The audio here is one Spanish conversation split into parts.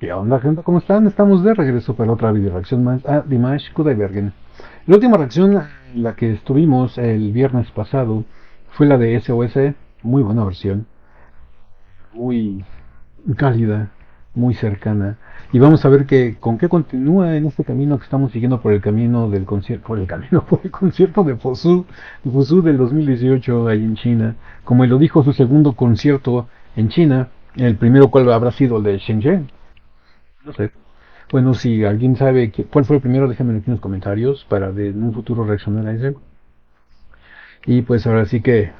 ¿Qué onda, gente? ¿Cómo están? Estamos de regreso para otra video reacción más a Dimash Kudaibergen. La última reacción, la que estuvimos el viernes pasado, fue la de SOS. Muy buena versión, muy cálida, muy cercana. Y vamos a ver con qué continúa en este camino que estamos siguiendo por el camino del concierto, por el concierto de Fusu del 2018 ahí en China. Como él lo dijo, su segundo concierto en China. El primero, ¿cuál habrá sido? El de Shenzhen. No sé. Bueno, si alguien sabe cuál fue el primero, déjenmelo aquí en los comentarios para en un futuro reaccionar a ese. Y pues ahora sí que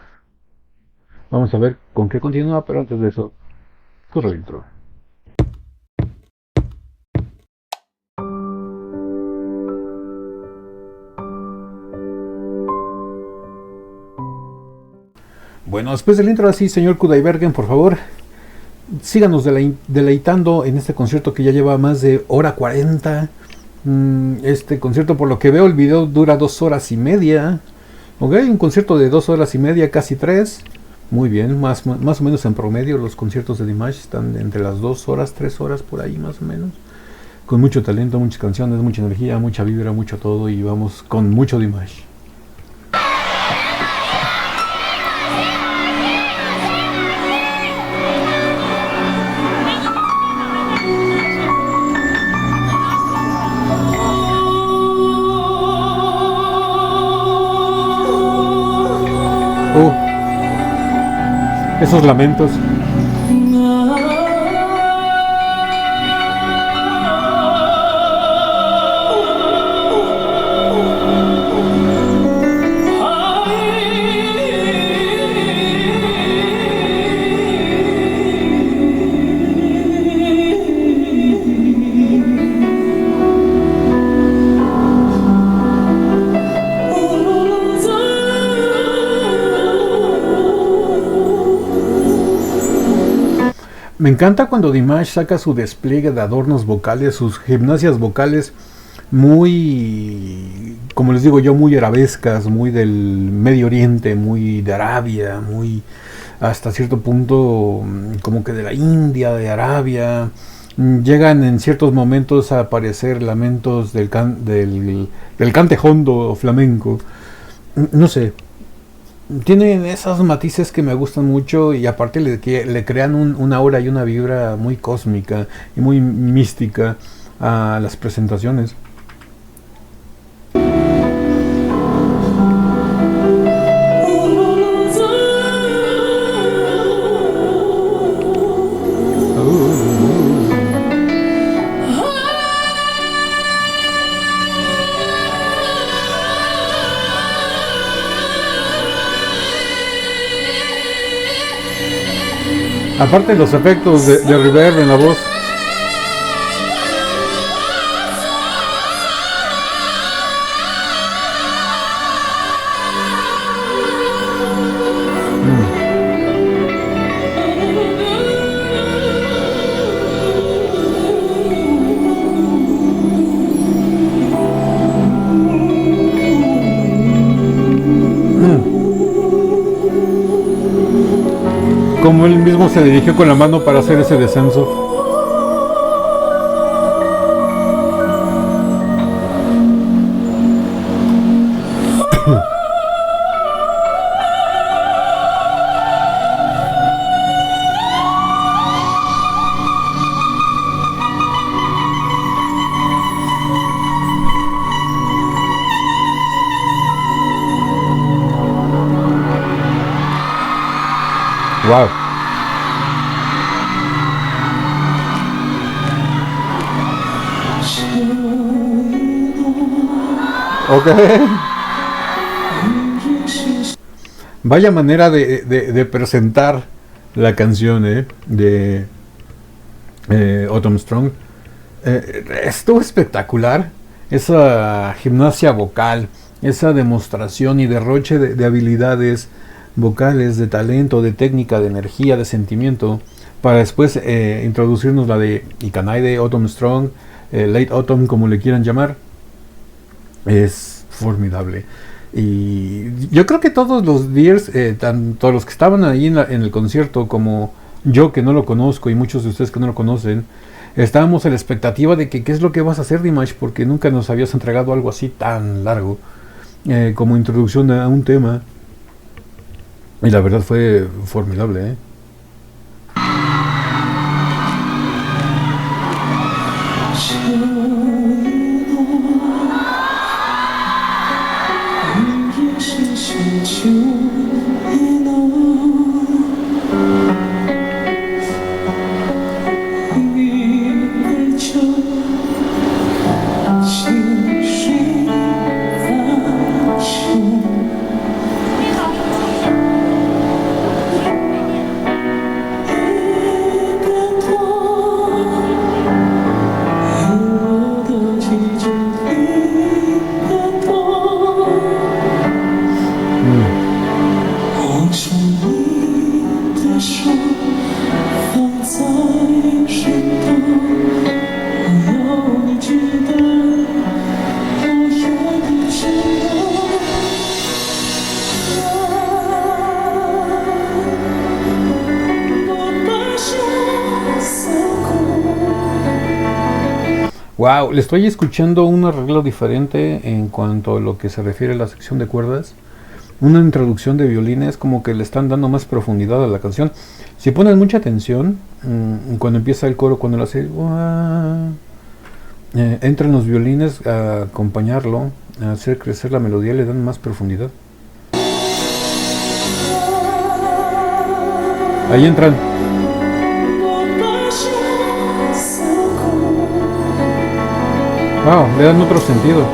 vamos a ver con qué continúa, pero antes de eso, corre el intro. Bueno, después del intro, así, señor Kudaibergen, por favor, síganos deleitando en este concierto que ya lleva más de hora 40. Este concierto, por lo que veo, el video dura 2 horas y media. Ok, un concierto de 2 horas y media, casi 3. Muy bien, más o menos en promedio los conciertos de Dimash están entre las 2 horas, 3 horas por ahí más o menos. Con mucho talento, muchas canciones, mucha energía, mucha vibra, mucho todo y vamos con mucho Dimash. Esos lamentos. Me encanta cuando Dimash saca su despliegue de adornos vocales, sus gimnasias vocales muy, como les digo yo, muy arabescas, muy del Medio Oriente, muy de Arabia, muy hasta cierto punto como que de la India, de Arabia. Llegan en ciertos momentos a aparecer lamentos del cante hondo flamenco. No sé, tiene esos matices que me gustan mucho y aparte le crean una aura y una vibra muy cósmica y muy mística a las presentaciones. Aparte de los efectos de reverb en la voz. Como él mismo se dirigió con la mano para hacer ese descenso. Wow. Ok. Vaya manera de presentar la canción de Autumn Strong. Estuvo espectacular. Esa gimnasia vocal, esa demostración y derroche de habilidades vocales, de talento, de técnica, de energía, de sentimiento, para después introducirnos la de Ikanai de Autumn Strong, Late Autumn, como le quieran llamar. Es formidable. Y yo creo que todos los Deers, tanto los que estaban ahí en el concierto como yo, que no lo conozco, y muchos de ustedes que no lo conocen, Estábamos en la expectativa de que qué es lo que vas a hacer, Dimash, porque nunca nos habías entregado algo así tan largo como introducción a un tema. Y la verdad fue formidable, ¿eh? Wow, le estoy escuchando un arreglo diferente en cuanto a lo que se refiere a la sección de cuerdas. Una introducción de violines, como que le están dando más profundidad a la canción. Si pones mucha atención, cuando empieza el coro, cuando lo hace, entran los violines a acompañarlo, a hacer crecer la melodía, le dan más profundidad. Ahí entran. Wow, le dan otro sentido.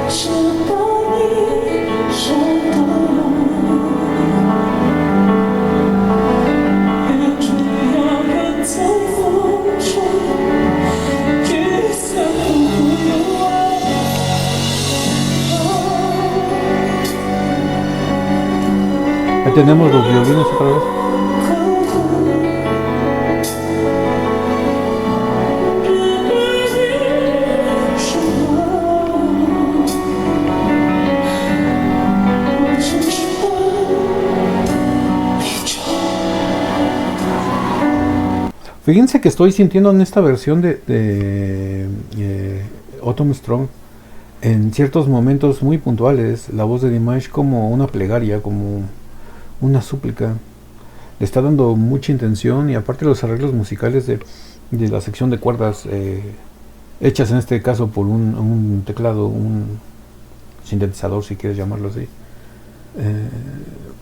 Ahí tenemos los violines otra vez. Fíjense que estoy sintiendo en esta versión de Autumn Strong, en ciertos momentos muy puntuales, la voz de Dimash como una plegaria, como una súplica. Le está dando mucha intención, y aparte los arreglos musicales de la sección de cuerdas, hechas en este caso por un teclado, un sintetizador, si quieres llamarlo así.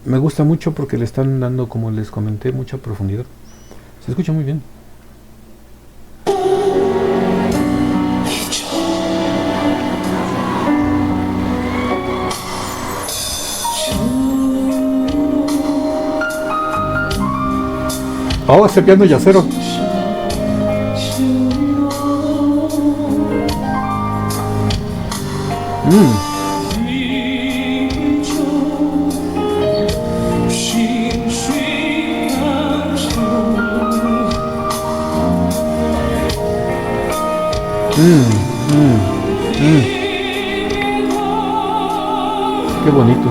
Me gusta mucho porque le están dando, como les comenté, mucha profundidad. Se escucha muy bien. Oh, ese piano yacero. Qué bonito.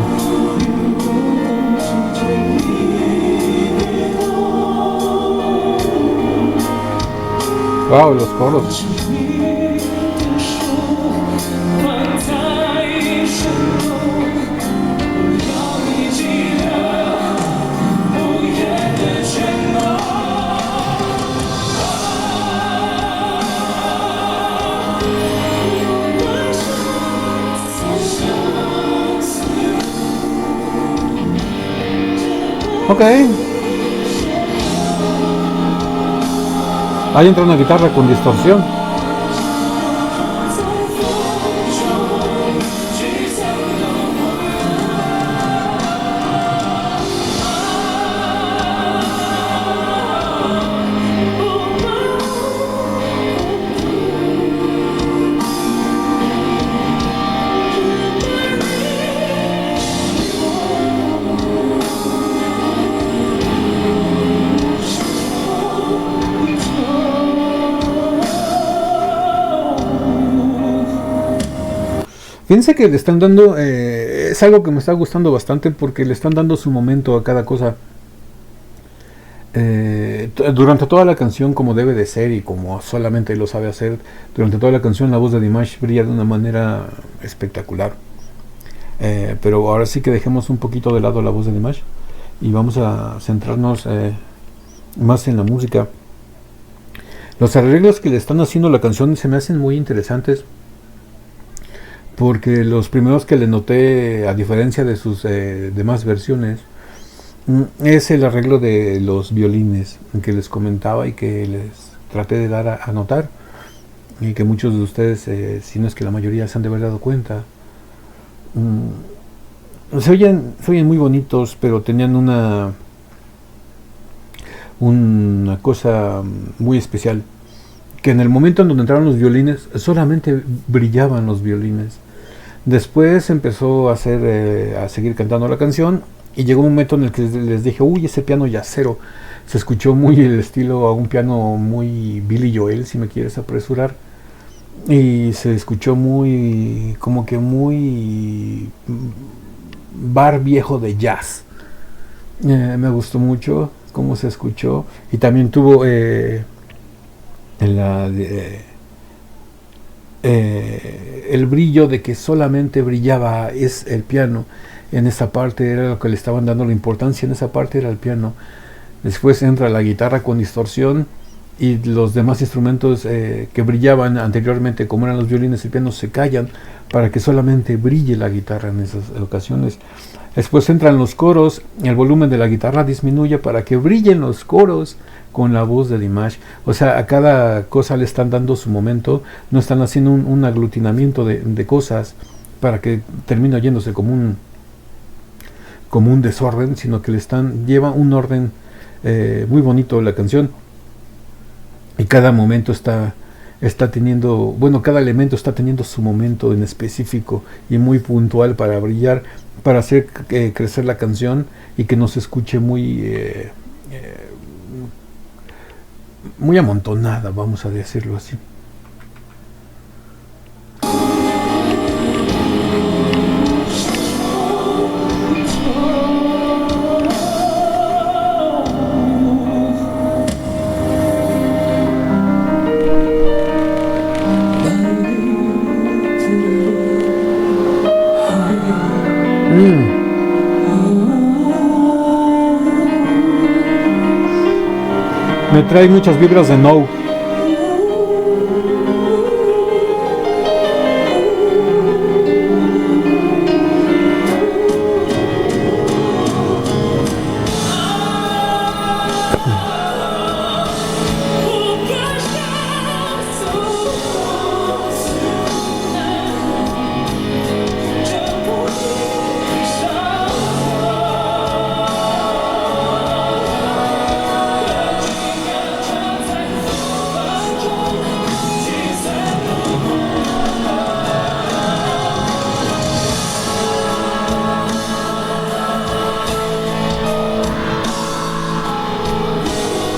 Wow, los coros. Ok. Ahí entra una guitarra con distorsión. Fíjense que le están dando, es algo que me está gustando bastante porque le están dando su momento a cada cosa. Durante toda la canción, como debe de ser y como solamente lo sabe hacer, durante toda la canción la voz de Dimash brilla de una manera espectacular. Pero ahora sí que dejemos un poquito de lado la voz de Dimash y vamos a centrarnos más en la música. Los arreglos que le están haciendo a la canción se me hacen muy interesantes, porque los primeros que le noté, a diferencia de sus demás versiones, es el arreglo de los violines que les comentaba y que les traté de dar a notar, y que muchos de ustedes, si no es que la mayoría, se han de haber dado cuenta. Se oyen muy bonitos, pero tenían una cosa muy especial, que en el momento en donde entraron los violines solamente brillaban los violines. Después empezó a seguir cantando la canción, y llegó un momento en el que les dije, uy, ese piano yacero se escuchó muy el estilo a un piano muy Billy Joel, si me quieres apresurar, y se escuchó muy, como que muy bar viejo de jazz. Me gustó mucho cómo se escuchó, y también tuvo el brillo de que solamente brillaba es el piano. En esa parte era lo que le estaban dando la importancia, en esa parte era el piano. Después entra la guitarra con distorsión, y los demás instrumentos que brillaban anteriormente, como eran los violines y el piano, se callan para que solamente brille la guitarra en esas ocasiones. Después entran los coros, y el volumen de la guitarra disminuye para que brillen los coros con la voz de Dimash. O sea, a cada cosa le están dando su momento, no están haciendo un aglutinamiento de cosas para que termine oyéndose como un desorden, sino que lleva un orden muy bonito la canción, y cada momento está teniendo, bueno, cada elemento está teniendo su momento en específico y muy puntual para brillar, para hacer crecer la canción y que no se escuche muy amontonada, vamos a decirlo así. Me trae muchas vibras de No.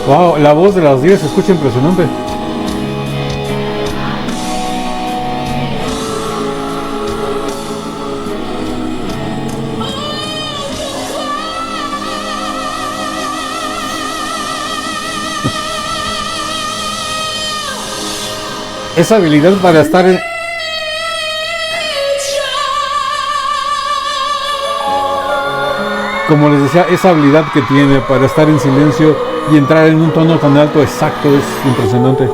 Wow, la voz de las 10 se escucha impresionante. Esa habilidad para estar como les decía, esa habilidad que tiene para estar en silencio y entrar en un tono tan alto exacto es impresionante.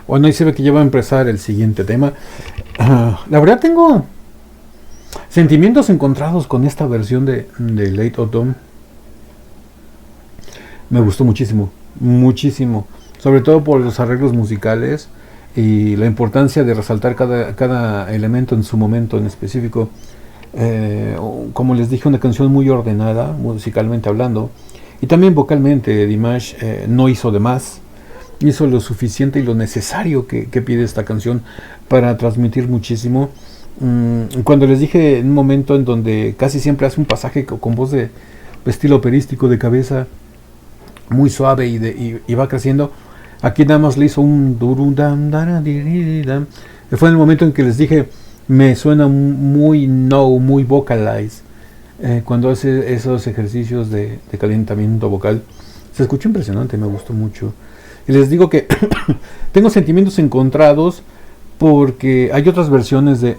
Bueno, ahí se ve que ya va a empezar el siguiente tema. La verdad tengo sentimientos encontrados con esta versión de Late Autumn. me gustó muchísimo, muchísimo, sobre todo por los arreglos musicales y la importancia de resaltar cada elemento en su momento en específico. Como les dije, una canción muy ordenada, musicalmente hablando, y también vocalmente. Dimash no hizo de más, hizo lo suficiente y lo necesario que pide esta canción para transmitir muchísimo. Cuando les dije en un momento en donde casi siempre hace un pasaje con voz de estilo operístico de cabeza, muy suave y va creciendo, aquí nada más le hizo un durundam, daradiridam. Fue en el momento en que les dije, me suena muy muy vocalize. Cuando hace esos ejercicios de calentamiento vocal, se escuchó impresionante, me gustó mucho. Y les digo que tengo sentimientos encontrados porque hay otras versiones de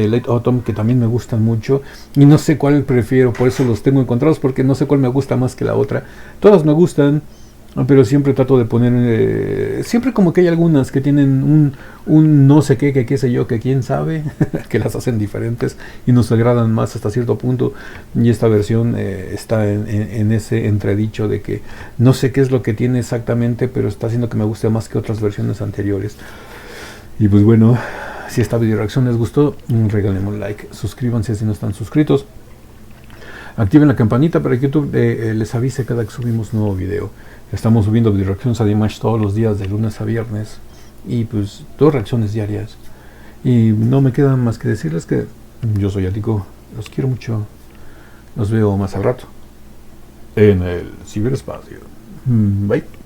Late Autumn que también me gustan mucho y no sé cuál prefiero, por eso los tengo encontrados, porque no sé cuál me gusta más que la otra. Todas me gustan, pero siempre trato de poner, siempre como que hay algunas que tienen un no sé qué, que qué sé yo, que quién sabe, que las hacen diferentes y nos agradan más hasta cierto punto. Y esta versión está en ese entredicho de que no sé qué es lo que tiene exactamente, pero está haciendo que me guste más que otras versiones anteriores. Y pues bueno, si esta video reacción les gustó, regálenme un like, suscríbanse si no están suscritos, activen la campanita para que YouTube les avise cada que subimos nuevo video. Estamos subiendo video reacciones a Dimash todos los días de lunes a viernes y pues 2 reacciones diarias. Y no me queda más que decirles que yo soy Ático, los quiero mucho, los veo más al rato en el ciberespacio. Bye.